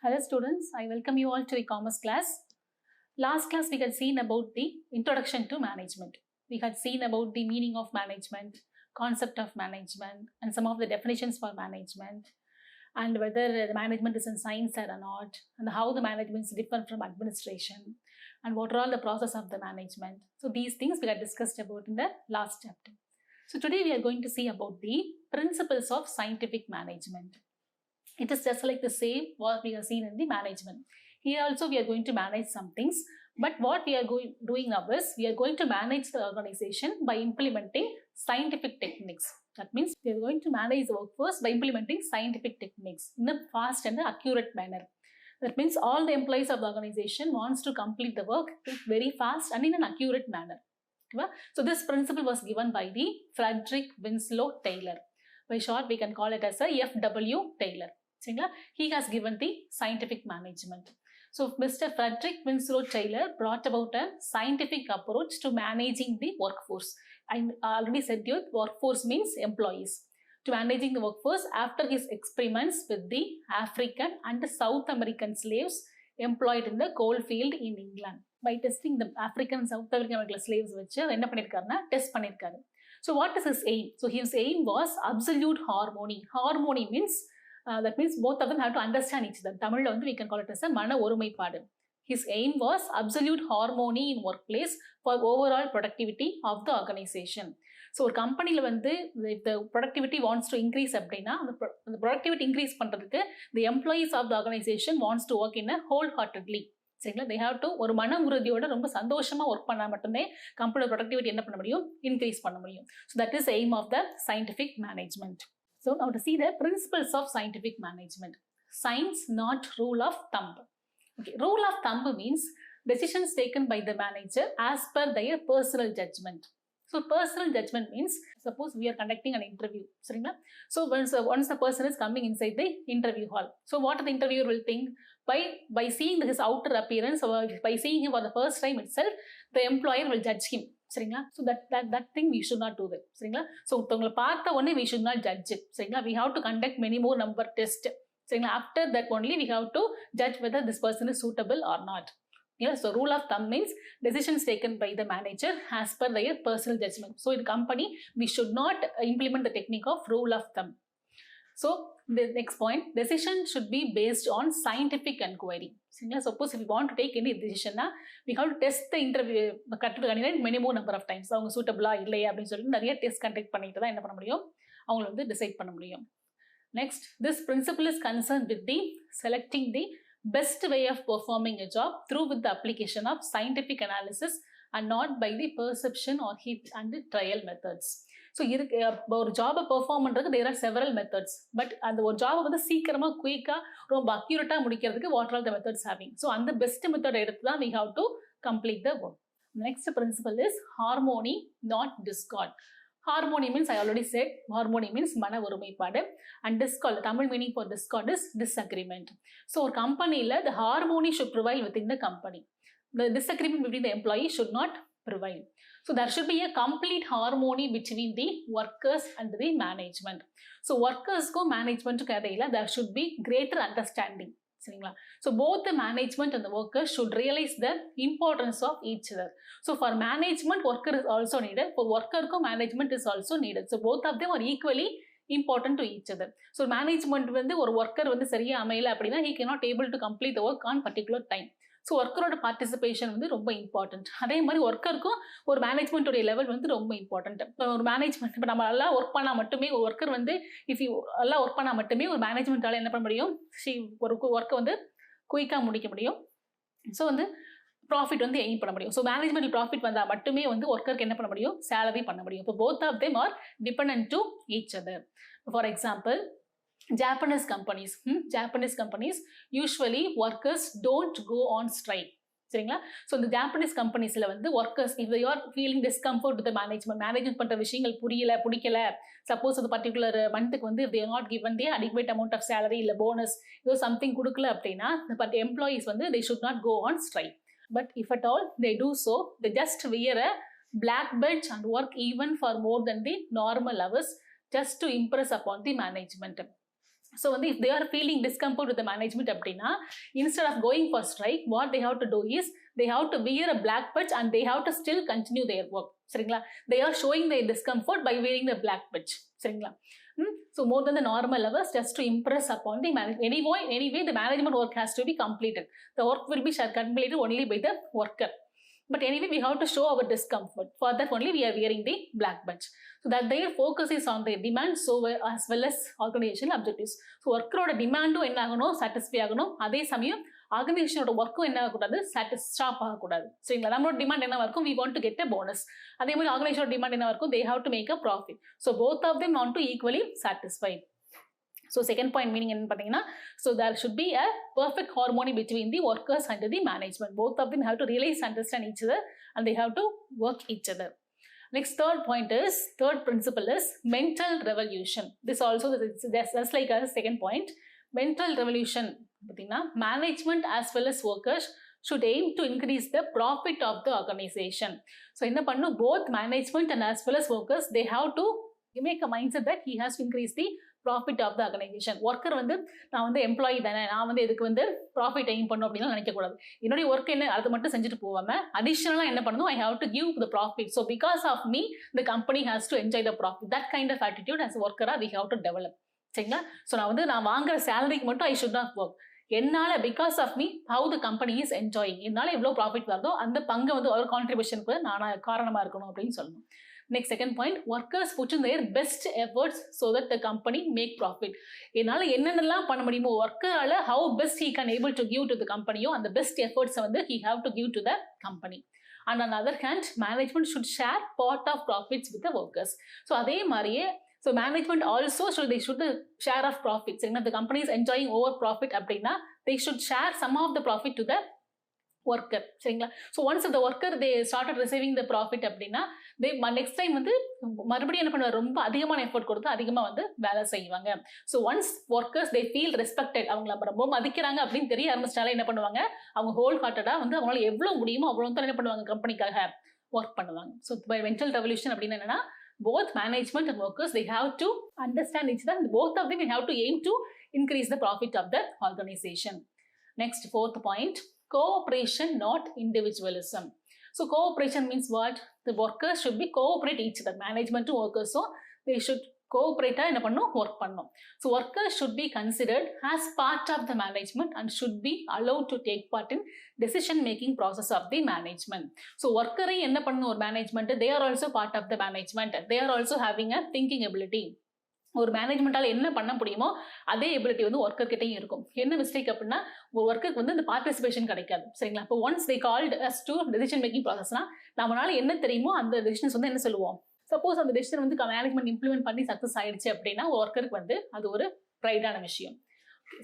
Hello students, I welcome you all to the commerce class. Last class we had seen about the introduction to management. We had seen about the meaning of management, concept of management and some of the definitions for management and whether the management is in science or not and how the management is different from administration and what are all the process of the management. So these things we had discussed about in the last chapter. So today we are going to see about the principles of scientific management. It is just like the same what we have seen in the management. Here also we are going to manage some things, but what we are doing now is we are going to manage the organization by implementing scientific techniques. That means we are going to manage the workforce by implementing scientific techniques in a fast and accurate manner. That means all the employees of the organization wants to complete the work very fast and in an accurate manner. So this principle was given by the Frederick Winslow Taylor. By short, we can call it as a F.W. Taylor. He has given the scientific management. So Mr. Frederick Winslow Taylor brought about a scientific approach to managing the workforce. I already said to you, workforce means employees. To managing the workforce after his experiments with the African and South American slaves employed in the coal field in England. By testing the African and South American slaves, test pannirkaru. So what is his aim? So his aim was absolute harmony. Harmony means that means both of them have to understand each other. Tamil we can call it as a mana orumaipadu. His aim was absolute harmony in workplace for overall productivity of the organization. So a company if the productivity wants to increase அப்படினா the productivity increase பண்றதுக்கு the employees of the organization wants to work in a wholeheartedly. சரிங்களா, they have to ஒரு மன உறுதியோட ரொம்ப சந்தோஷமா work பண்ணா மட்டுமே கம்பெனியோட ப்ரொடக்டிவிட்டி என்ன பண்ண முடியும், இன்க்ரீஸ் பண்ண முடியும். So that is the aim of the scientific management. So now to see the principles of scientific management. Science, not rule of thumb. Okay, rule of thumb means decisions taken by the manager as per their personal judgment. So personal judgment means suppose we are conducting an interview. So once the person is coming inside the interview hall. So what the interviewer will think? By seeing his outer appearance or by seeing him for the first time itself, the employer will judge him. So that thing we should not do that. So we should not judge it. We have to conduct many more number tests. After that only we have to judge whether this person is suitable or not. So rule of thumb means decisions taken by the manager as per their personal judgment. So in company we should not implement the technique of rule of thumb. So the next point, decision should be based on scientific inquiry. Suppose if we want to take any decision, we have to test the interview many more number of times. Avanga suitable illaya appdi solli nariya test conduct pannittu da enna panna mudiyum, avanga decide panna mudiyum. Next, this principle is concerned with the selecting the best way of performing a job through with the application of scientific analysis and not by the perception or hit and the trial methods. So ஒரு ஜாபை perform பண்றதுக்கு there are several methods, but அந்த ஒரு ஜாபை வந்து சீக்கிரமா குயிக்கா ரொம்ப அக்யூரேட்டா முடிக்கிறதுக்கு what are the methods having. So அந்த பெஸ்ட் மெத்தட் எடுத்து தான் we have to complete the work. Next principle is harmony, not discord. Harmony means I already said harmony means mana orumaipadu and discord, Tamil meaning for discord is disagreement. So ஒரு கம்பெனில the harmony should prevail within the company. The disagreement between the employees should not prevail. So there should be a complete harmony between the workers and the management. So workers ko management ku idaiyila there should be greater understanding. So both the management and the workers should realize the importance of each other. So for management, worker is also needed. For worker ko management is also needed. So both of them are equally important to each other. So management வந்து ஒரு worker வந்து சரியா அமையல அப்படினா he cannot able to complete the work on particular time. So worker participation வந்து ரொம்ப important. அதே மாதிரி ஒர்க்கருக்கும் ஒரு மேனேஜ்மெண்ட்டோட லெவல் வந்து ரொம்ப இம்பார்ட்டன்ட். ஒரு மேனேஜ்மெண்ட் இப்போ நம்ம எல்லாம் ஒர்க் பண்ணால் மட்டுமே ஒரு ஒர்க்கர் வந்து இஃப் யூ எல்லாம் ஒர்க் பண்ணால் மட்டுமே ஒரு மேனேஜ்மெண்ட்டால் என்ன பண்ண முடியும், ஒரு ஒர்க்கை வந்து குயிக்காக முடிக்க முடியும். ஸோ வந்து ப்ராஃபிட் வந்து எய்ம் பண்ண முடியும். ஸோ மேனேஜ்மெண்ட் ப்ராஃபிட் வந்தால் மட்டுமே வந்து ஒர்க்கருக்கு என்ன பண்ண முடியும், சேலரி பண்ண முடியும். இப்போ both of them are dependent to each other. For example, Japanese companies usually workers don't go on strike. So the Japanese companies workers, if they are feeling discomfort with the management பண்ற விஷயங்கள் புரியல பிடிக்கல, suppose the particular month if they are not given the adequate amount of salary இல்ல bonus ஏதோ something கொடுக்கல அப்படினா but employees they should not go on strike. But if at all they do so, they just wear a black belt and work even for more than the normal hours just to impress upon the management. So if they are feeling discomfort with the management அப்படின்னா, instead of going for strike, what they have to do is they have to wear a black patch and they have to still continue their work. சரிங்களா? They are showing their discomfort by wearing the black patch. சரிங்களா? So more than the normal levels, just to impress upon the management. Anyway, the management work has to be completed. The work will be completed only by the worker. But anyway, we have to show our discomfort. For that only we are wearing the black badge. So that their focus is on their demand so as well as organizational objectives. So worker demand என்ன ஆகணும், satisfy ஆகணும். அதே சமயம் ஆர்கனைசேஷனோட ஒர்க்கும் என்ன ஆகக்கூடாது, stop ஆகக்கூடாது. சரிங்களா? நம்மளோட டிமாண்ட் என்ன இருக்கும், we want to get a bonus. அதே மாதிரி ஆர்கனைசேஷனோட டிமாண்ட் என்ன இருக்கும், they have to make a profit. So both of them want to equally satisfy. So second point meaning என்ன பார்த்தீங்கன்னா, so there should be a perfect harmony between the workers and the management. Both of them have to realize, understand each other, and they have to work each other. Next, third principle is mental revolution. This also that's like a second point. Mental revolution பார்த்தீங்கன்னா, management as well as workers should aim to increase the profit of the organization. So என்ன பண்ணணும், both management and as well as workers, they have to make a mindset that he has to increase the profit of the organization. Worker நான் employee தானே, நான் இதுக்கு profit aim பண்ணும் அப்படின்னு நினைக்கக்கூடாது. என்னுடைய ஒர்க் என்ன அது மட்டும் செஞ்சுட்டு போகாம அடிஷனலாக என்ன பண்ணணும், I have to give the profit. So because of me the company has to enjoy the profit. That kind of attitude as ஒர்க்கரா வி ஹாவ் டு டெவலப். சரிங்களா? ஸோ நான் வாங்குற சேலரிக்கு மட்டும் ஐ ஷுட் நாட் ஒர்க். என்னால் because of me how the company is enjoying, என்னால் எவ்வளோ profit வருதோ அந்த பங்கை ஒரு கான்ட்ரிபியூஷனுக்கு நான் காரணமாக இருக்கணும் அப்படின்னு சொல்லணும். Next, second point, workers put in their best efforts so that the company make profit. என்னால் என்னென்னலாம் பண்ண முடியுமோ ஒர்க்கரால் how best he can able to give to the company-யோ அந்த best efforts he have to give to the company. And on the other hand, management should share part of profits with the workers. So அதே மாதிரியே so management also should share of profits. If the company is enjoying over profit அப்படின்னா they should share some of the profit to the worker. சரிங்களா? So once the worker they started receiving the profit அப்படின்னா they next time மறுபடியும் என்ன பண்ணுவாங்க, ரொம்ப அதிகமான effort கொடுத்து அதிகமாக வேலை செய்வாங்க. So once workers they feel respected, அவங்கள ரொம்ப மதிக்கிறாங்க அப்படின்னு தெரிய ஆரம்பிச்சாலே என்ன பண்ணுவாங்க, அவங்க ஹோல் ஹார்ட்டடாக அவங்களால எவ்வளோ முடியுமோ அவ்வளோ தான் என்ன பண்ணுவாங்க, கம்பெனிக்காக ஒர்க் பண்ணுவாங்க. ஸோ பை மென்டல் ரெவல்யூஷன் அப்படின்னு என்னன்னா, both management and workers they have to understand each other, and both of them will have to aim to increase the profit of the organization. Next, fourth point, cooperation, not individualism. So cooperation means what? The workers should be cooperate each other, management to workers, so they should cooperate என்ன பண்ணும், work பண்ணும். So workers should be considered as part of the management and should be allowed to take part in decision making process of the management. So worker என்ன பண்ணணும், ஒரு management, they are also part of the management, they are also having a thinking ability. ஒரு மேனேஜ்மெண்டால் என்ன பண்ண முடியுமோ அதே ability worker கிட்டையும் இருக்கும். என்ன மிஸ்டேக் அப்படின்னா, ஒரு ஒர்க்குக்கு இந்த பார்ட்டிசிபேஷன் கிடைக்காது. சரிங்களா? இப்போ once they called as to decision making ப்ராசஸ்னா நம்மளால என்ன தெரியுமோ அந்த டெசிஷன்ஸ் என்ன சொல்லுவோம். சப்போஸ் அந்த டெசிஷன் மேனேஜ்மெண்ட் இம்ப்ளிமெண்ட் பண்ணி சக்ஸஸ் ஆயிடுச்சு அப்படின்னா ஒர்க்கருக்கு அது ஒரு ப்ரைடான விஷயம்.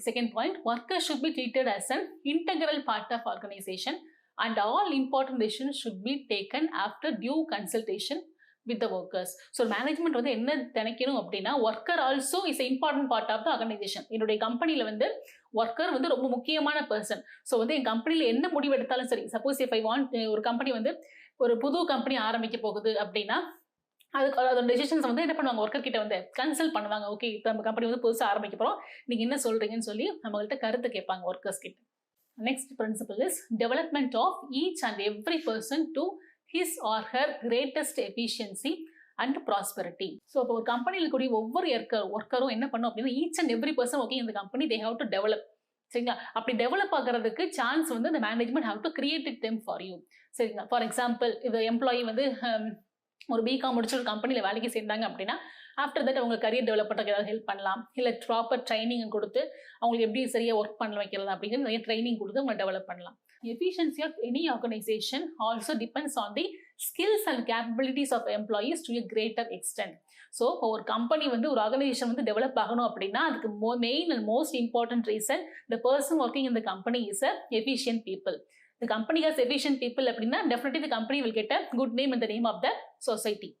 Second point, worker should be treated as an integral part of organisation and all important decisions should be taken after due consultation with the workers. So management என்ன நினைக்கணும் அப்படின்னா, worker also is important part of the organisation. என்னுடைய கம்பெனியில் worker ரொம்ப முக்கியமான person. So என் கம்பெனியில் என்ன முடிவு எடுத்தாலும் சரி, சப்போஸ் இஃப் ஐ வாண்ட் ஒரு கம்பெனி ஒரு புது கம்பெனி ஆரம்பிக்க போகுது அப்படின்னா அதுக்கு அதோட டெசிஷன்ஸ் என்ன பண்ணுவாங்க, ஒர்க்கர் கிட்ட கன்சல்ட் பண்ணுவாங்க. ஓகே, இப்போ நம்ம கம்பெனி புதுசாக ஆரம்பிக்க போகிறோம், நீங்கள் என்ன சொல்கிறீங்கன்னு சொல்லி நம்மள்கிட்ட கருத்து கேட்பாங்க ஒர்க்கர்ஸ் கிட்ட. Next principle is development of each and every person to his or her greatest efficiency and prosperity. So இப்போ ஒரு கம்பெனியில் கூடிய ஒவ்வொரு ஒர்க்கரும் என்ன பண்ணும் அப்படின்னா, each and every person okay இந்த company they have to develop. சரிங்களா? அப்படி டெவலப் ஆகிறதுக்கு chance the management have to create it them for you. சரிங்களா? ஃபார் எக்ஸாம்பிள், இப்போ எம்ப்ளாயி ஒரு பிகாம் முடிச்சு ஒரு கம்பெனியில் வேலைக்கு சேர்ந்தாங்க அப்படின்னா ஆஃப்டர் தட் அவங்க கரியர் டெவலப் பண்ணுறதுக்கு ஏதாவது ஹெல்ப் பண்ணலாம், இல்லை ப்ராப்பர் ட்ரைனிங் கொடுத்து அவங்களுக்கு எப்படி சரியாக ஒர்க் பண்ண வைக்கிறது அப்படிங்கிற நிறைய ட்ரைனிங் கொடுத்து அவங்க டெவலப் பண்ணலாம். Efficiency of any organization also depends on the skills and capabilities of employees to a greater extent. So ஒரு கம்பெனி ஒரு ஆர்கனைசேஷன் டெவலப் ஆகணும் அப்படின்னா அதுக்கு main and most important reason the person working in the company is a efficient people. The company has efficient people அப்படின்னா definitely the company will get a good name in the name of the society.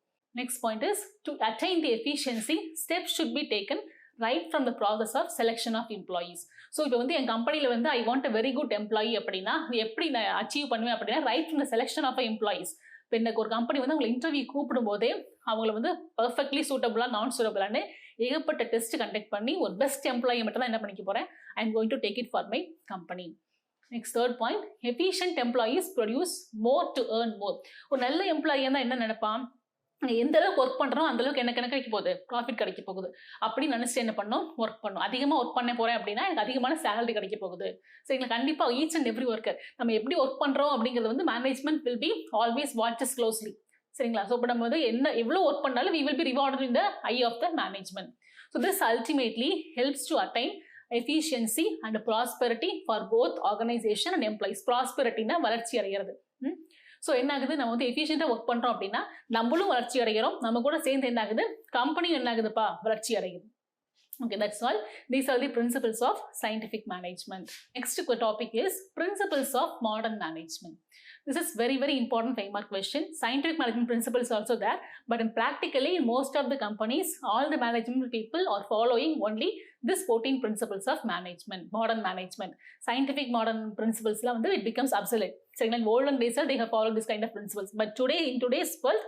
Next point is, to attain the efficiency, steps should be taken right from the process of selection of employees. So இப்போ என் கம்பெனியில் I want a very good employee அப்படின்னா எப்படி நான் achieve பண்ணுவேன் அப்படின்னா, right from the selection of employees. இப்போ எனக்கு ஒரு கம்பெனி அவங்களை இன்டர்வியூ கூப்பிடும் போதே அவங்கள பெர்ஃபெக்ட்லி சூட்டபுளாக நான் சூட்டபுளான்னு ஏகப்பட்ட டெஸ்ட் கண்டக்ட் பண்ணி ஒரு பெஸ்ட் எம்ப்ளாயி மட்டும் தான் என்ன பண்ணிக்க போகிறேன், I am going to take it for my company. Next third point, efficient employees produce more to earn more. ஒரு நல்ல எம்ப்ளாயியாக தான் என்ன நினைப்பான், எந்த அளவுக்கு ஒர்க் பண்ணுறோம் அந்த அளவுக்கு எனக்கு என்ன கிடைக்க போகுது, ப்ராஃபிட் கிடைக்க போகுது அப்படின்னு நினச்சிட்டு என்ன பண்ணணும், ஒர்க் பண்ணும். அதிகமாக ஒர்க் பண்ண போகிறேன் அப்படின்னா எனக்கு அதிகமான சேலரி கிடைக்க போகுது. ஸோ எங்களுக்கு கண்டிப்பாக ஈச் அண்ட் எவ்ரி ஒர்க்கர் நம்ம எப்படி ஒர்க் பண்ணுறோம் அப்படிங்கிறது வந்து management will be always watches closely. சரிங்களா? ஸோ இப்போ நம்ம வந்து என்ன எவ்வளோ ஒர்க் பண்ணாலும் we will be rewarded in the eye of the management. So this ultimately helps to attain efficiency and prosperity for both organization and employees. Prosperity-னா வளர்ச்சி அடைகிறது. So என்ன ஆகுது, நம்ம வந்து எஃபிஷியண்டாக ஒர்க் பண்ணுறோம் அப்படின்னா நம்மளும் வளர்ச்சி அடைகிறோம், நம்ம கூட சேர்ந்து என்ன ஆகுது, கம்பெனியும் என்ன ஆகுதுப்பா, வளர்ச்சி அடையுது. Okay, that's all. These are the principles of scientific management. Next topic is principles of modern management. This is very, very important 5-mark question. Scientific management principles also there, but in practically most of the companies, all the management people are following only this 14 principles of management, modern management. Scientific modern principles la it becomes obsolete. So in olden days they have followed this kind of principles, but today in today's world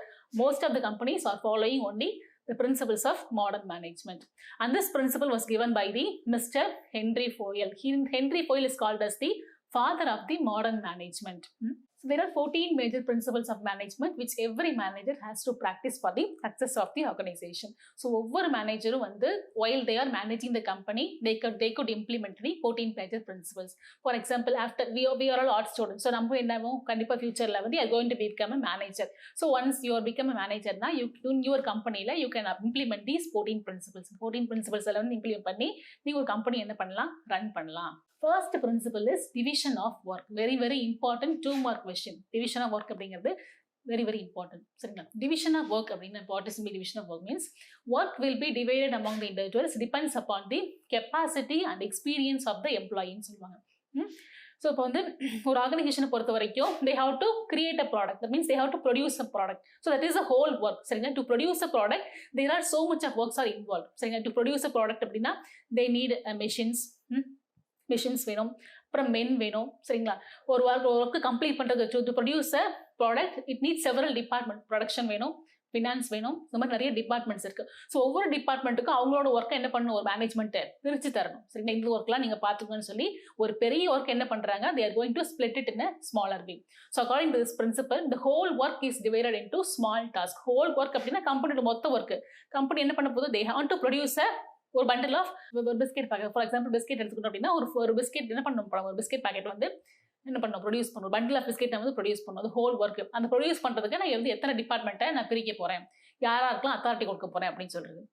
most of the companies are following only the principles of modern management. And this principle was given by the Mr. Henry Foyle. Henry Foyle is called as the father of the modern management. So there are 14 major principles of management which every manager has to practice for the success of the organization. So ஒவ்வொரு மேனேஜரும் வந்து while they are managing the company, they could implement the 14 major principles. For example, after we are all art students, so நம்ம என்னவோ கண்டிப்பா ஃபியூச்சர்ல வந்து you are going to become a manager. So once you are become a manager na in your company la you can implement these 14 principles. 14 principles எல்லாம் வந்து implement பண்ணி நீங்க ஒரு கம்பெனி என்ன பண்ணலாம், ரன் பண்ணலாம். First principle is division of work. Very, very important 2-mark question. Division of work அப்படிங்கிறது very, very important. சரிங்களா? Division of work அப்படின்னா what is division of work means work will be divided among the individuals depends upon the capacity and experience of the employee ன்னு சொல்லுவாங்க. So இப்போ வந்து ஒரு ஆர்கனைசேஷனை பொறுத்த வரைக்கும் they have to create a product. That means they have to produce a product. So that is a whole work. சரிங்களா? To produce a product there are so much of works are involved. சரிங்களா? To produce a product அப்படின்னா they need machines வேணும், அப்புறம் மென் வேணும். சரிங்களா? ஒரு work complete பண்ணுறது to produce a product it NEET several department. Production வேணும், ஃபினான்ஸ் வேணும், இந்த மாதிரி நிறைய டிபார்ட்மெண்ட்ஸ் இருக்குது. ஸோ ஒவ்வொரு டிபார்ட்மெண்ட்டுக்கும் அவங்களோட ஒர்க்கை என்ன பண்ணணும், ஒரு மேனேஜ்மெண்ட்டை பிரித்து தரணும். சரிங்களா? இந்த ஒர்க்லாம் நீங்கள் பார்த்துக்கணும்னு சொல்லி ஒரு பெரிய ஒர்க் என்ன பண்ணுறாங்க, they are going to split it in a smaller way. So according to this principle the whole work is divided into small tasks. whole work அப்படின்னா கம்பெனியோட மொத்த ஒர்க்கு. கம்பெனி என்ன பண்ண போகுது, they have to produce a ஒரு bundle of ஒரு biscuit packet. For example biscuit எடுத்துக்கிட்டோம் அப்படின்னா ஒரு பிஸ்கெட் என்ன பண்ணணும், ஒரு பிஸ்கெட் பேக்கெட் வந்து என்ன பண்ணணும், ப்ரொடியூஸ் பண்ணணும். பண்டில் ஆஃப் பிஸ்கெட் வந்து ப்ரொடியூஸ் பண்ணணும். அது ஹோல் ஒர்க். அந்த ப்ரொடியூஸ் பண்ணுறதுக்கு நான் வந்து எத்தனை டிபார்ட்மெண்ட்டை நான் பிரிக்க போகிறேன், யாராருக்கெல்லாம் அத்தாரிட்டி கொடுக்க போகிறேன் அப்படின்னு சொல்கிறது.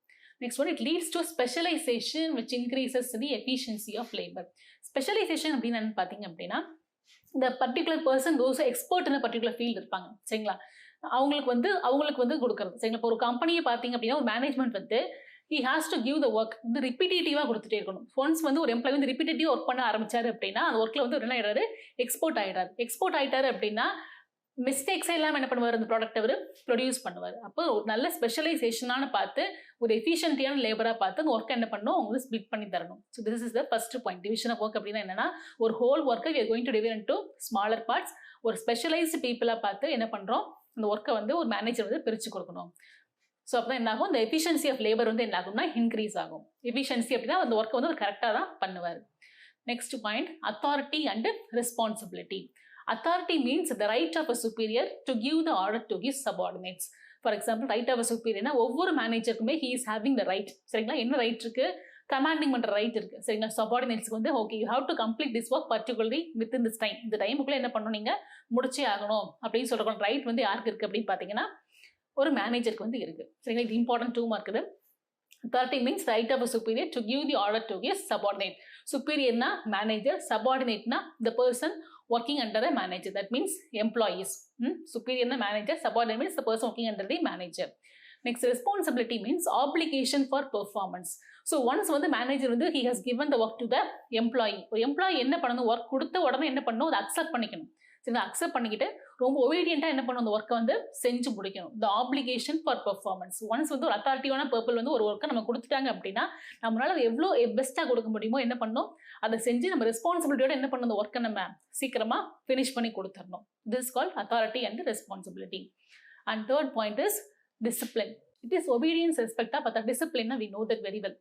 Next one, it leads to specialisation which increases the efficiency of labour. Specialisation அப்படின்னு பார்த்தீங்க அப்படின்னா இந்த particular person those expert in particular field இருப்பாங்க. சரிங்களா? அவங்களுக்கு வந்து கொடுக்குறது. சரிங்களா? இப்போ ஒரு கம்பெனியை பார்த்தீங்க அப்படின்னா ஒரு மேனேஜ்மெண்ட் வந்து he has to give the work வந்து ரிப்பீட்டேட்டிவாக கொடுத்துட்டே இருக்கணும். ஒன்ஸ் வந்து ஒரு எம்ப்ளாயி வந்து ரிப்பீட்டேட்டிவ் ஒர்க் பண்ண ஆரம்பிச்சாரு அப்படின்னா அந்த ஒர்க்கில் வந்து என்ன ஆயிடாரு, எக்ஸ்போர்ட் ஆயிட்டாரு அப்படின்னா மிஸ்டேக்ஸே இல்லாமல் என்ன பண்ணுவார், அந்த ப்ராடக்ட் அவர் ப்ரொடியூஸ் பண்ணுவார். அப்போ ஒரு நல்ல ஸ்பெஷலைசேஷனான பார்த்து ஒரு எஃபிஷியன்ட்டியான லேபராக பார்த்து அந்த ஒர்க்கை என்ன பண்ணணும், அவங்க ஸ்பிளிட் பண்ணி தரணும். So this is the first point. Division of work அப்படின்னா என்னன்னா ஒரு ஹோல் ஒர்க்கை we are going to divide into smaller parts. ஒரு ஸ்பெஷலைஸ்டு பீப்புளாக பார்த்து என்ன பண்ணுறோம், அந்த ஒர்க்கை வந்து ஒரு மேனேஜர் வந்து பிரித்து கொடுக்கணும். ஸோ அப்போ என்ன ஆகும், இந்த எஃபிஷியன்சி ஆஃப் லேபர் வந்து என்ன ஆகும்னா இன்க்ரீஸ் ஆகும். எஃபிஷியன்சி அப்படின்னா அந்த ஒர்க்கை வந்து ஒரு கரெக்டாக தான் பண்ணுவார். Next point, authority and responsibility. Authority means the right of a superior to give the order to his subordinates. For example, right of a superior na ஒவ்வொரு மேனேஜருக்குமே he is having the right. சரிங்களா? என்ன right இருக்கு, commanding பண்ற right இருக்கு. சரிங்களா? சபார்டினேட்ஸ்க்கு வந்து okay you have to complete this work particularly with in this time. இந்த டைமுக்குள்ள என்ன பண்ணணும், நீங்க முடிச்சே ஆகணும் அப்படின்னு சொல்ற ரைட் வந்து யாருக்கு இருக்கு அப்படின்னு பாத்தீங்கன்னா ஒரு மேனேஜருக்கு வந்து இருக்கு. சரிங்களா? இது இம்பார்ட்டன்ட் 2 மார்க் இது. Authority means right of a superior to give the order to his subordinate. Superior na manager, subordinate na the person working under a manager. That means employees. Superior na manager, subordinate means the person working under the manager. Next, responsibility means obligation for performance. So once வந்து manager வந்து he has given the work to the employee. ஒரு employee என்ன பண்ணணும், work கொடுத்த உடனே என்ன பண்ணணும், அதை அக்செப்ட் பண்ணிக்கணும். சரி, அக்செப்ட் பண்ணிக்கிட்டு ரொம்ப ஒபீடியண்டா என்ன பண்ணணும், அந்த ஒர்க்கை வந்து செஞ்சு முடிக்கணும். த ஆப்ளிகேஷன் ஃபார் பெர்ஃபார்மன்ஸ். ஒன்ஸ் வந்து ஒரு அத்தாரிட்டிவான பர்பிள் வந்து ஒரு ஒர்க்கை நம்ம கொடுத்துட்டாங்க அப்படின்னா நம்மளால அது எவ்வளோ பெஸ்ட்டாக கொடுக்க முடியுமோ என்ன பண்ணணும், அதை செஞ்சு நம்ம ரெஸ்பான்சிபிலிட்டியோட என்ன பண்ணணும், அந்த ஒர்க்கை நம்ம சீக்கிரமா ஃபினிஷ் பண்ணி கொடுத்துடணும். This called authority and responsibility. And third point is discipline. It is obedience, respect, but the discipline, we know that very well.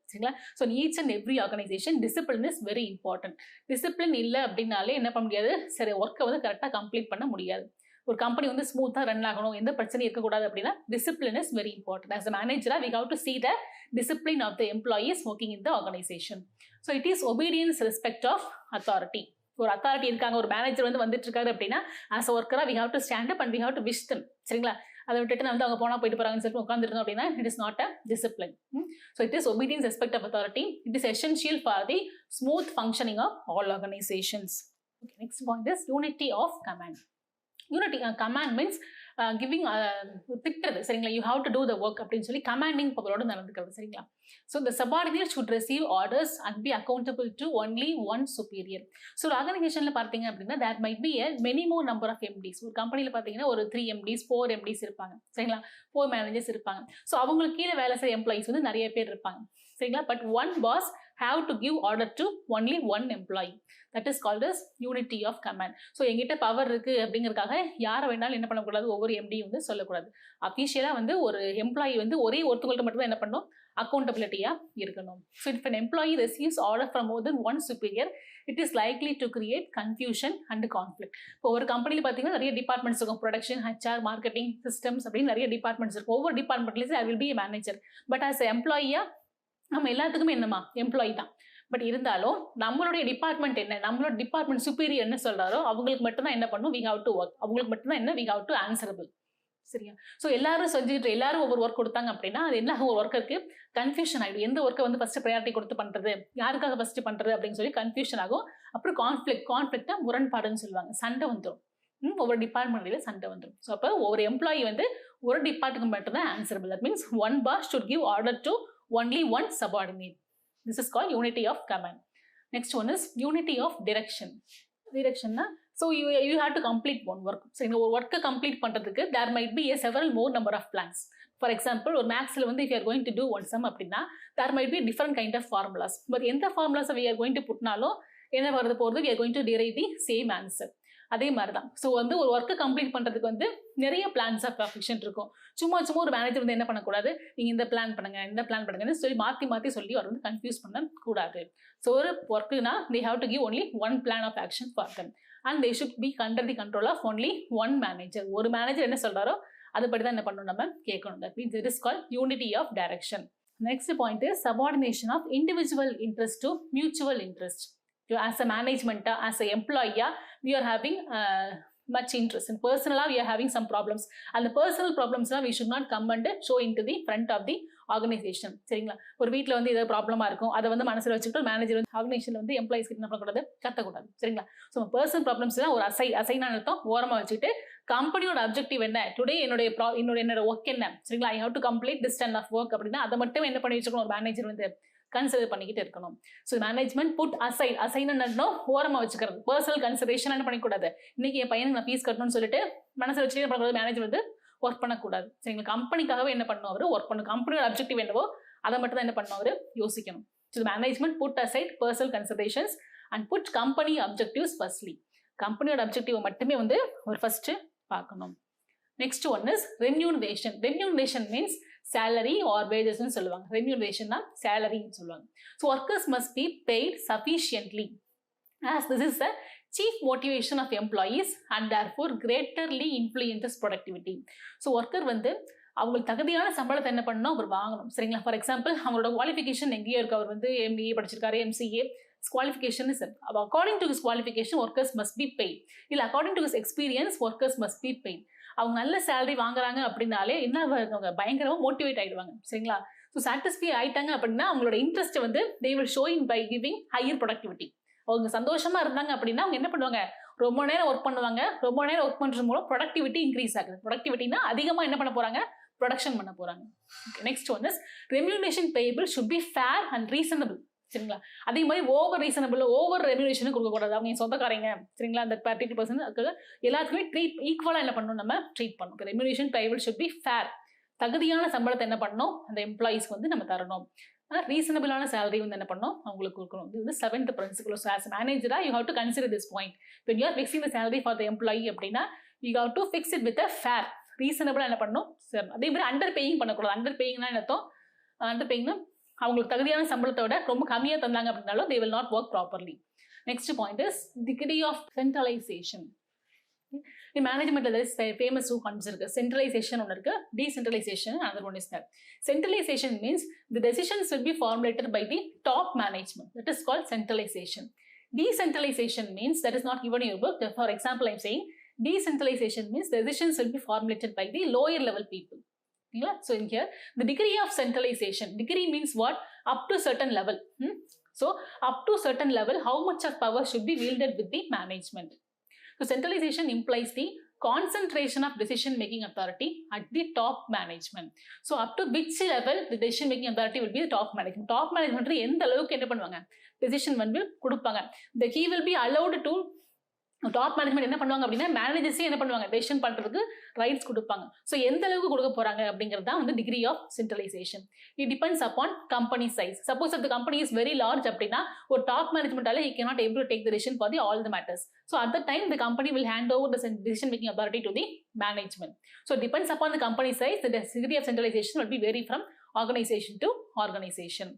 So in each and every organization, discipline is very important. Discipline illa அப்படினாலே என்ன பண்ண முடியாது, சரி ஒர்க்கை வந்து கரெக்டாக complete பண்ண முடியாது. ஒரு கம்பெனி வந்து ஸ்மூத்தாக ரன் ஆகணும், எந்த பிரச்சனையும் இருக்கக்கூடாது அப்படின்னா discipline is very important. As a manager, we have to see the discipline of the employees working in the organization. So it is obedience, respect of authority. ஒரு அத்தாரிட்டி இருக்காங்க, ஒரு மேனேஜர் வந்து வந்துட்டு இருக்காரு அப்படின்னா ஆஸ் அ ஒர்க்கரா we have to stand up and we have to wish them. சரிங்களா? அதை விட்டுட்டு நான் வந்து அவங்க போனால் போயிட்டு போகிறாங்கன்னு சொல்லிட்டு உட்காந்துருந்தோம் அப்படின்னா it is not a discipline. So it is obedience, respect of authority. It is essential for the smooth functioning of all organisations. Okay, next point is unity of command. Unity command means giving திட்டுறது. சரிங்களா? You have to do the work அப்படின்னு சொல்லி commanding பவரோட நடந்துக்கிறது. சரிங்களா? ஸோ the subordinate should receive orders and be accountable to only one superior. So ஒரு ஆர்கனைசேஷனில் பார்த்தீங்க அப்படின்னா there might be a many more number of MDs. ஒரு கம்பெனியில் பார்த்தீங்கன்னா ஒரு 3 MDs 4 MDs இருப்பாங்க. சரிங்களா? 4 மேனேஜர்ஸ் இருப்பாங்க. ஸோ அவங்களுக்கு கீழே வேலை செய்ய எம்ப்ளாயிஸ் வந்து நிறைய பேர் இருப்பாங்க. சரிங்களா? But one boss have to give order to only one employee. That is called as unity of command. So எங்கிட்ட பவர் இருக்கு அப்படிங்கிறதுக்காக யாரை வேணாலும் என்ன பண்ணக்கூடாது, ஒவ்வொரு எம்டியும் வந்து சொல்லக்கூடாது. அஃபீஷியலாக வந்து ஒரு எம்ப்ளாயி வந்து ஒரே ஒருத்தவங்கள்ட்ட மட்டும் தான் என்ன பண்ணணும், அக்கௌண்டபிலிட்டியாக இருக்கணும். So if an employee receives order from more than one superior, it is likely to create confusion and conflict. இப்போ ஒரு கம்பெனியில் பார்த்தீங்கன்னா நிறைய டிபார்ட்மெண்ட்ஸ் இருக்கும். ப்ரொடக்ஷன், HR, மார்க்கெட்டிங், சிஸ்டம்ஸ் அப்படின்னு நிறைய டிபார்ட்மெண்ட்ஸ் இருக்கும். ஒவ்வொரு டிபார்ட்மெண்ட்லேயும் I will be a manager. But as a எம்ப்ளாயியா நம்ம எல்லாத்துக்குமே என்னமா எம்ப்ளாயி தான். பட் இருந்தாலும் நம்மளுடைய டிபார்ட்மெண்ட் என்ன, நம்மளோட டிபார்ட்மெண்ட் சுப்பீரியர் என்ன சொல்றாரோ அவங்களுக்கு மட்டும்தான் என்ன பண்ணும், we have to work. அவங்களுக்கு மட்டும்தான் என்ன, we have to answerable. சரியா? ஸோ எல்லாரும் செஞ்சுட்டு எல்லாரும் ஒவ்வொரு ஒர்க் கொடுத்தாங்க அப்படின்னா அது என்ன ஆகும், ஒரு ஒர்க்கருக்கு கன்ஃபியூஷன் ஆகிடும். எந்த ஒர்க்கை வந்து ஃபர்ஸ்ட் ப்ரையாரிட்டி கொடுத்து பண்ணுறது, யாருக்காக ஃபர்ஸ்ட் பண்ணுறது அப்படின்னு சொல்லி கன்ஃபியூஷன் ஆகும். அப்புறம் கான்ஃப்ளிக்டாக முரண்பாடுன்னு சொல்லுவாங்க, சண்டை வந்துடும். ஒவ்வொரு டிபார்ட்மெண்ட்லேயும் சண்டை வந்துடும். ஸோ அப்போ ஒவ்வொரு எம்ப்ளாயி வந்து ஒரு டிபார்ட்மெண்ட் மட்டும் தான் answerable. That means one boss should give order to only one subordinate. This is called unity of command. Next one is unity of direction. Direction na, so you have to complete one work. So இந்த ஒரு ஒர்க்கை complete பண்ணுறதுக்கு there might be a several more number of plans. For example, ஒரு மேக்ஸில் வந்து if you are going to do one sum அப்படின்னா there might be different kind of formulas. But எந்த formulas we are going to putனாலும் என்ன வருது போகிறது, we are going to derive the same answer. அதே மாதிரி தான். ஸோ வந்து ஒரு ஒர்க்கை கம்ப்ளீட் பண்ணுறதுக்கு வந்து நிறைய பிளான்ஸ் ஆஃப் பர்ஃபெக்ஷன் இருக்கும். சும்மா ஒரு மேனேஜர் வந்து என்ன பண்ணக்கூடாது, நீங்கள் இந்த பிளான் பண்ணுங்க இந்த பிளான் பண்ணுங்கன்னு சொல்லி மாற்றி சொல்லி அவர் வந்து கன்ஃபியூஸ் பண்ணக்கூடாது. ஸோ ஒரு ஒர்க்குனா they have to give only one plan of action for them and they should be under the control of only one manager. ஒரு மேனேஜர் என்ன சொல்கிறாரோ அதுபடி தான் என்ன பண்ணணும், நம்ம கேட்கணும். That means it is called unity of direction. Next point is subordination of individual interest to mutual interest. As a management, as a employee, we are having much interest. And personally, we are having some problems. And the personal problems, we should not come and show into the front of the organization. சரிங்களா? ஒரு வீட்டில் வந்து ஏதாவது ப்ராப்ளமாக இருக்கும், அதை வந்து மனசில் வச்சுக்கிட்டு மேனேஜர் வந்து ஆர்கனைசேஷனில் வந்து எம்ப்ளாயிஸ் கிட்ட என்ன பண்ணக்கூடாது, கத்தக்கூடாது. சரிங்களா? ஸோ பர்சனல் ப்ராப்ளம்ஸ் தான் ஒரு அசைனான அர்த்தம் ஓரமாக வச்சுக்கிட்டு கம்பெனியோட அப்ஜெக்டிவ் என்ன, டுடே என்னோட ஒர்க் என்ன, சரிங்களா, I have to complete this time of work அப்படின்னா அதை மட்டும் என்ன பண்ணி வச்சுக்கணும், ஒரு மேனேஜர் வந்து கன்சிடர் பண்ணிக்கிட்டு இருக்கணும். ஸோ மேனேஜ்மெண்ட் புட் அசைன் ஓரமாக வச்சுக்கிறது. பர்சனல் கன்சிடரேஷன் என்ன பண்ணிக்கூடாது, இன்னைக்கு என் பையனுக்கு நான் ஃபீஸ் கட்டணும்னு சொல்லிட்டு மனசில் வச்சுட்டு என்ன பண்ணக்கூடாது, மேனேஜர் வந்து ஒர்க் பண்ணக்கூடாது. சரிங்களா? கம்பெனிக்காகவே என்ன பண்ணணும், அவர் ஒர்க் பண்ணணும். கம்பெனியோட அப்ஜெக்டிவ் என்னவோ அதை மட்டும் தான் என்ன பண்ணணும், அவர் யோசிக்கணும். So management put aside personal considerations and put company objectives firstly. கம்பெனியோட அப்ஜெக்டிவ் மட்டுமே வந்து ஒரு ஃபர்ஸ்ட் பார்க்கணும். Next one is remuneration. Remuneration means salary or wages ன்னு சொல்லுவாங்க. remuneration னா salary ன்னு சொல்லுவாங்க. So workers must be paid sufficiently as this is the chief motivation of employees and therefore greatly influences productivity. So worker வந்து அவங்களுக்கு தகுதியான சம்பளத்தை என்ன பண்ணணும், அவர் வாங்கணும். சரிங்களா? ஃபார் எக்ஸாம்பிள் அவங்களோட குவாலிஃபிகேஷன் எங்கேயோ இருக்கு, அவர் வந்து MBA படிச்சிருக்காரு, MCA, qualification is according to his qualification workers must be paid. இல்ல according to his experience workers must be paid. அவங்க நல்ல சேலரி வாங்குறாங்க அப்படின்னாலே என்ன அவங்க பயங்கரமாக மோட்டிவேட் ஆகிடுவாங்க. சரிங்களா? ஸோ சாட்டிஸ்ஃபை ஆகிட்டாங்க அப்படின்னா அவங்களோட இன்ட்ரெஸ்ட் வந்து they will show in by giving higher productivity. அவங்க சந்தோஷமா இருந்தாங்க அப்படின்னா அவங்க என்ன பண்ணுவாங்க, ரொம்ப நேரம் ஒர்க் பண்ணுவாங்க. ரொம்ப நேரம் ஒர்க் பண்ணுறது மூலம் ப்ரொடக்டிவிட்டி இன்க்ரீஸ் ஆகுது. ப்ரொடக்டிவிட்டினா அதிகமாக என்ன பண்ண போகிறாங்க, ப்ரொடக்ஷன் பண்ண போகிறாங்க. Next one is remuneration payable should be fair and reasonable. சரிங்களா? அதே மாதிரி ஓவர் ரீசனபிள் ஓவர் ரெம்யூனரேஷனும் கொடுக்கக்கூடாது. அவங்க என் சொந்தக்காரங்க, சரிங்களா, அந்த 30% எல்லாத்துக்குமே ஈக்குவலாக என்ன பண்ணணும், நம்ம ட்ரீட் பண்ணணும். Remuneration payable should be fair. தகுதியான சம்பளத்தை என்ன பண்ணணும், அந்த எம்ப்ளாயிஸ்க்கு வந்து நம்ம தரணும். ஆனால் ரீசனபிளான சேலரி வந்து என்ன பண்ணணும், அவங்களுக்கு கொடுக்கணும். இது வந்து 7th principle. ஸோ ஆஸ் மேனேஜரா you have to consider this point. when you are fixing the salary for the employee அப்படின்னா you have to fix it with a fair ரீசனபிளாக என்ன பண்ணணும் சார். அதே மாதிரி அண்டர் பேயிங் பண்ணக்கூடாது. அண்டர் பேயிங்னா என்ன அர்த்தம்? Under பேயிங்னா அவங்களுக்கு தகுதியான சம்பளத்தை விட ரொம்ப கம்மியாக தந்தாங்க அப்படின்னாலும் they will not work properly. Next point is degree of centralization. In management there is famous two concepts இருக்கு. Centralization ஒன்று இருக்கு, decentralization another one is that. Centralization means the decisions will be formulated by the top management. That is called centralization. Decentralization means that is not given in your book. For example, I am saying decentralization means the decisions will be formulated by the lower level people. So in here the degree of centralization, degree means what? Up to certain level. So up to certain level how much of power should be wielded with the management. So centralization implies the concentration of decision making authority at the top management. So up to which level the decision making authority will be the top management. Top management எந்த அளவுக்கு என்ன பண்ணுவாங்க, decision வந்து கொடுப்பாங்க. The he will be allowed to top management என்ன பண்ணுவாங்க அப்படின்னா மேனேஜர்ஸே என்ன பண்ணுவாங்க, டெசிஷன் பண்றதுக்கு ரைட்ஸ் கொடுப்பாங்க. ஸோ எந்த அளவுக்கு கொடுக்க போறாங்க அப்படிங்கிறது தான் வந்து degree of centralisation. It depends upon company size. Suppose அந்த கம்பெனி இஸ் வெரி லார்ஜ் அப்படின்னா ஒரு டாப் மேனேஜ்மெண்டால he cannot able to take the decision for the all the matters. So at that time the company will hand over the decision making authority to the management. So it depends upon the company size. The degree of centralization will be vary from organization to organization.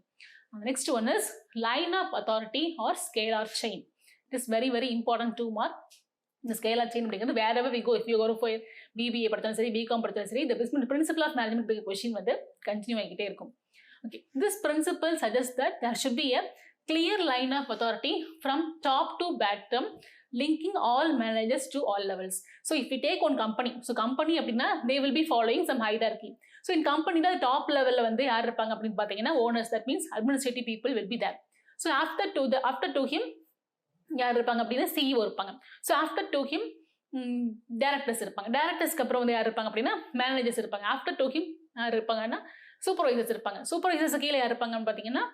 And the next one is line of authority or scalar chain. It is very very important 2 mark. இந்த scalar chain அப்படிங்கிறது wherever we go, if you go for BBA படித்தாலும் சரி, BCom படித்தாலும் சரி, the principle of management question வந்து continue ஆகிக்கிட்டே இருக்கும். Okay, this principle suggests that there should be a clear line of authority from top to bottom linking all managers to all levels. So if we take one company, so company அப்படின்னா they will be following some hierarchy. So in company தான் top லெவலில் வந்து யார் இருப்பாங்க அப்படின்னு பார்த்தீங்கன்னா owners, that means administrative people will be there. So after to him யார் இருப்பாங்க அப்படின்னா சிஇஓ இருப்பாங்க. So after to him directors இருப்பாங்க. டேரக்டர்ஸ்க்கு அப்புறம் வந்து யார் இருப்பாங்க அப்படின்னா மேனேஜர்ஸ் இருப்பாங்க. ஆஃப்டர் டு ஹிம் யார் இருப்பாங்கன்னா சூப்பர்வைசர்ஸ் இருப்பாங்க. சூப்பர்வைசர்ஸ் கீழே யார் இருப்பாங்கன்னு பார்த்தீங்கன்னா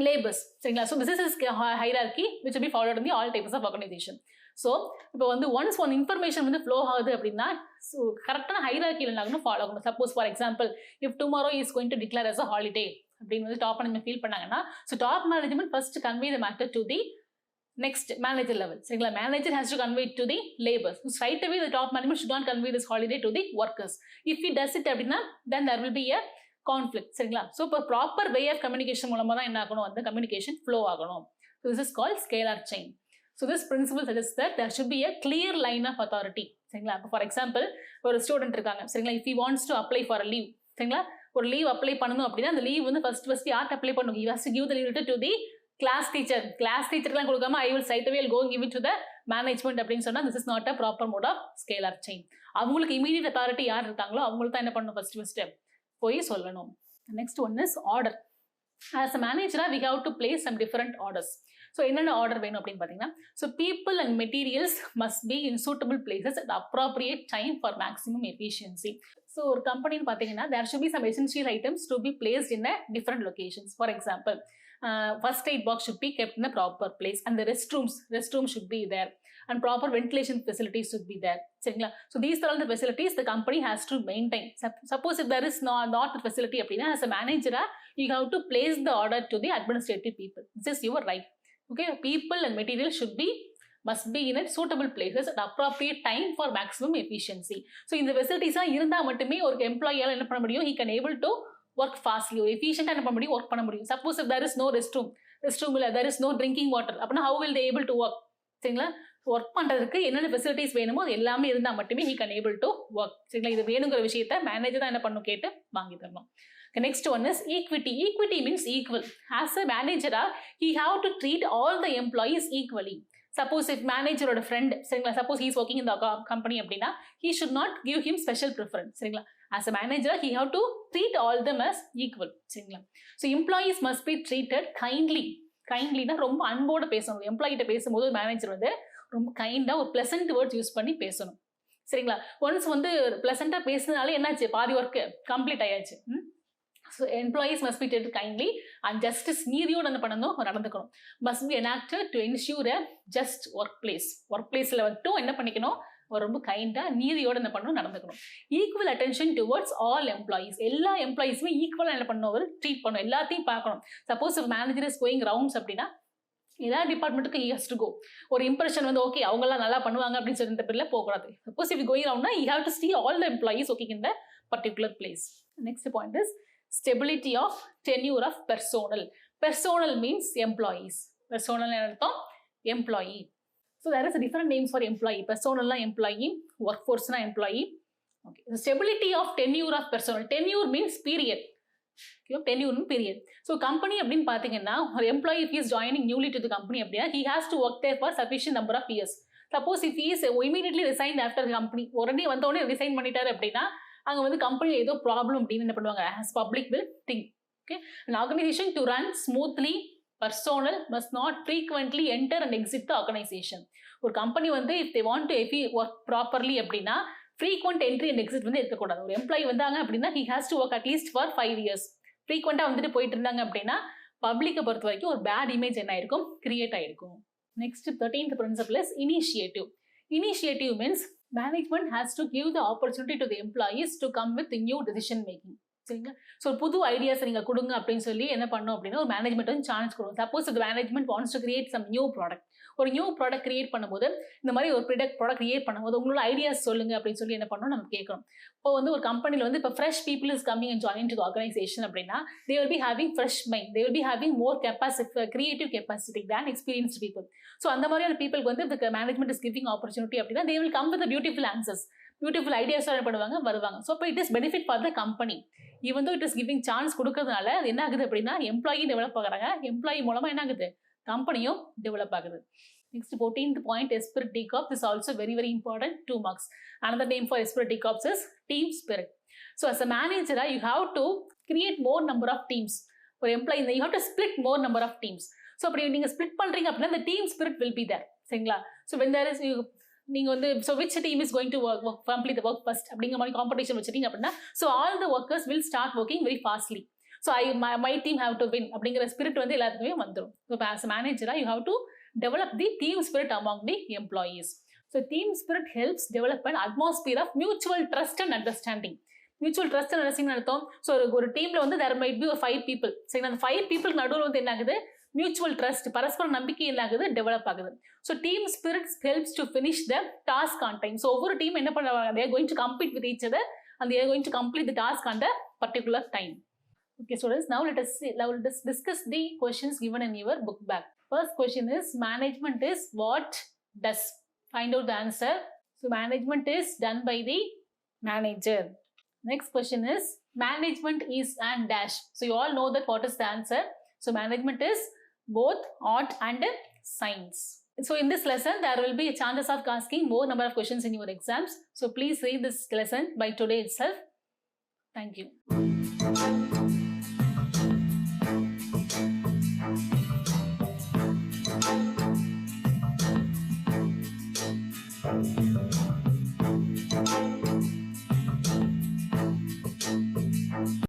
லேபர்ஸ். சரிங்களா? So this is hierarchy which will be followed in the all types of organization. So இப்போ வந்து ஒன்ஸ் ஒன் இன்ஃபர்மேஷன் வந்து ஃப்ளோ ஆகுது அப்படின்னா ஸோ கரெக்டான ஹைரார்கியில் என்ன ஃபாலோ ஆகணும். Suppose for example if tomorrow is going to declare as a holiday அப்படின்னு வந்து டாப் மேனேஜ்மெண்ட் ஃபீல் பண்ணாங்கன்னா so top management first convey the matter to the next manager level. சரிங்களா? manager has to convey it to the labor. So straight away the top management should not convey this holiday to the workers. If he does it அப்படின்னா then there will be a conflict. சரிங்களா? So இப்போ proper way of communication மூலமா தான் என்ன ஆகணும், அந்த communication flow ஆகணும். So this is called scalar chain. So this principle suggests that there should be a clear line of authority. சரிங்களா? இப்போ for example ஒரு ஸ்டூடெண்ட் இருக்காங்க. சரிங்களா? if he wants to apply for a leave, சரிங்களா, ஒரு leave apply பண்ணணும் அப்படின்னா அந்த லீவ் வந்து ஃபர்ஸ்ட் யார்ட்டு அப்ளை பண்ணணும், he has to give the leave to the class டீச்சர்லாம் கொடுக்காம I will straight away go give it to the management அப்படின்னு சொன்னா this is not a proper mode of scalar chain. அவங்களுக்கு immediate authority யார் இருக்காங்களோ அவங்களுக்கு தான் என்ன பண்ணணும், ஃபர்ஸ்ட் போய் சொல்லணும். Next one is order. As a மேனேஜரா we have to place some different orders. So என்னென்ன ஆர்டர் வேணும் அப்படின்னு பார்த்தீங்கன்னா so people and materials must be in suitable places at appropriate time for maximum efficiency. So ஒரு கம்பெனின்னு பார்த்தீங்கன்னா there should be some essential items to be placed in a different locations. For example first aid box should be kept in a proper place and the restrooms should be there and proper ventilation facilities should be there. சரிங்களா? So these are all the facilities the company has to maintain. Suppose if there is not the facility அப்படின்னா as a manager you have to place the order to the administrative people. This is your right. Okay, people and material must be in a suitable places at appropriate time for maximum efficiency. So இந்த facilities இருந்தா மட்டுமே ஒரு எம்ப்ளாயியால என்ன பண்ண முடியும், he can able to work fastly, efficient என்ன பண்ண முடியும், ஒர்க் பண்ண முடியும். Suppose if there is no restroom இல்ல there is no drinking water அப்படின்னா how will they able to work? சரிங்களா? ஒர்க் பண்றதுக்கு என்னென்ன ஃபெசிலிட்டிஸ் வேணுமோ அது எல்லாமே இருந்தா மட்டுமே he can able to work. சரிங்களா? இது வேணுங்கிற விஷயத்த மேனேஜர் தான் என்ன பண்ணணும், கேட்டு வாங்கி தரணும். Next one is equity. Equity means equal. As a மேனேஜரா he have to treat all the employees equally. Suppose if மேனேஜரோட ஃப்ரெண்ட், சரிங்களா, suppose he is working in the company அப்படின்னா he should not give him special preference. சரிங்களா? As a manager, he have to treat all them as equal. சரிங்களா? So employees must be treated kindly. கைண்ட்லினா ரொம்ப அன்போட பேசணும். எம்ப்ளாயிட்ட பேசும்போது manager வந்து ரொம்ப கைண்டா ஒரு பிளசன்ட் வேர்ட்ஸ் யூஸ் பண்ணி பேசணும். சரிங்களா? ஒன்ஸ் வந்து பிளசண்டா பேசுனாலே என்னாச்சு, பாதி ஒர்க் கம்ப்ளீட் ஆயாச்சு. So employees must be treated kindly and justice நீதியோடு என்ன பண்ணணும், நடந்துக்கணும். must be enacted to ensure a just workplace. Work பிளேஸ்ல மட்டும் என்ன பண்ணிக்கணும், ரொம்ப கைண்டா நீதியோட என்ன பண்ணணும், நடந்துக்கணும். Equal attention towards all employees. எல்லா எம்ப்ளாயிஸுமே ஈக்குவலா என்ன பண்ணணும், ட்ரீட் பண்ணணும், எல்லாத்தையும் பார்க்கணும். Suppose manager is going rounds அப்படின்னா ஏதாவது டிபார்ட்மெண்ட்டுக்கு he has to go. ஒரு இம்ப்ரெஷன் வந்து ஓகே அவங்கெல்லாம் நல்லா பண்ணுவாங்க அப்படின்னு சொல்லிட்டு பேரில் போகக்கூடாது. Suppose if you going around, you have to see all the employees working in the particular place. Next point is stability of tenure of personnel. Personnel means employees. Personnel அர்த்தம் employee. So there is a different names for employee. Personnel employee, workforce employee. Okay. The stability of tenure of personnel. Tenure means period. Okay, tenure period. So company அப்படின்னு பார்த்தீங்கன்னா ஒரு employee if he is joining newly to the company அப்படின்னா he has to work there for sufficient number of years. Suppose if he is immediately resigned after the company, உடனே வந்தோடனே resign பண்ணிட்டாரு அப்படின்னா அங்கே வந்து கம்பெனியில் ஏதோ ப்ராப்ளம் அப்படின்னு என்ன பண்ணுவாங்க as public will think. Okay, an organization to run smoothly, personnel must not frequently enter and exit the organization. ஒரு கம்பெனி வந்து if they want to work properly அப்படின்னா frequent entry and exit வந்து இருக்கக்கூடாது. ஒரு employee வந்தாங்க அப்படின்னா he has to work at least for 5 years. ஃப்ரீக்வெண்ட்டாக வந்துட்டு போயிட்டு இருந்தாங்க அப்படின்னா பப்ளிக்கை பொறுத்த வரைக்கும் ஒரு பேட் இமேஜ் என்ன ஆயிருக்கும், கிரியேட் ஆயிருக்கும். Next 13th principle is initiative. Initiative means management has to give the opportunity to the employees to come with new decision making. சரிங்களா? ஸோ புது ஐடியாஸ் நீங்கள் கொடுங்க அப்படின்னு சொல்லி என்ன பண்ணோம் அப்படின்னா ஒரு மேனேஜ்மெண்ட் வந்து சான்ஸ் கொடுக்கும். சப்போஸ் இந்த management wants to create some new product, ஒரு நியூ ப்ராடக்ட் கிரியேட் பண்ணும்போது இந்த மாதிரி ஒரு ப்ராடக்ட் கிரியேட் பண்ணும்போது உங்களோட ஐடியாஸ் சொல்லுங்க அப்படின்னு சொல்லி என்ன பண்ணணும் நம்ம கேட்கணும். இப்போ வந்து ஒரு கம்பெனியில் வந்து இப்போ fresh people is coming and join to the organisation அப்படின்னா they will be having fresh mind, they will be having more capacity, creative capacity than experienced people. So அந்த மாதிரியான பீப்புளுக்கு வந்து இந்த மேனேஜ்மெண்ட் இஸ் கிவிங் ஆப்பர்ச்சுனிட்டி அப்படின்னா they will come with beautiful answers, beautiful ideas என்ன பண்ணுவாங்க வருவாங்க. ஸோ இப்போ it is benefit for the company. Even though it is giving chance கொடுக்கறதுனால அது என்ன ஆகுது அப்படின்னா எம்ப்ளாயி டெவலப் ஆகுறாங்க, எம்ப்ளாயி மூலமாக என்ன ஆகுது கம்பெனியும் டெவலப் ஆகுது. Next 14th point, esprit de corps is also very very important, 2 marks. Another name for esprit de corps is team spirit. So as a manager you have to create more number of teams. For employee you have to split more number of teams. So அப்படி நீங்க split பண்றீங்க அப்படின்னா the team spirit will be there. சரிங்களா? So when there is நீங்க வந்து so which team is going to work complete the work first அப்படிங்கிற மாதிரி competition வச்சிட்டீங்க அப்படின்னா so all the workers will start working very fastly. So my team have to win அப்படிங்கிற spirit வந்து எல்லாத்துக்குமே வந்துடும். So as a manager you have to develop the team spirit among the employees. So team spirit helps develop an atmosphere of mutual trust and understanding. Mutual trust and understanding அர்த்தம். So ஒரு டீம்ல வந்து there might be 5 people. சரி, அந்த 5 people நடுவில் வந்து என்ன ஆகுது, மியூச்சுவல் ட்ரஸ்ட், பரஸ்பர நம்பிக்கை என்ன ஆகுது, டெவலப் ஆகுது. So team spirit helps to finish the task on time. So ஒவ்வொரு டீம் என்ன பண்ணுவாங்க, they are going to compete with each other and they are going to complete the task on the particular time. Okay students, now let us discuss the questions given in your book bag. First question is management is what does? Find out the answer. So management is done by the manager. Next question is management is and dash. So you all know that what is the answer. So management is both art and science. So in this lesson there will be a chances of asking more number of questions in your exams. So please read this lesson by today itself. Thank you.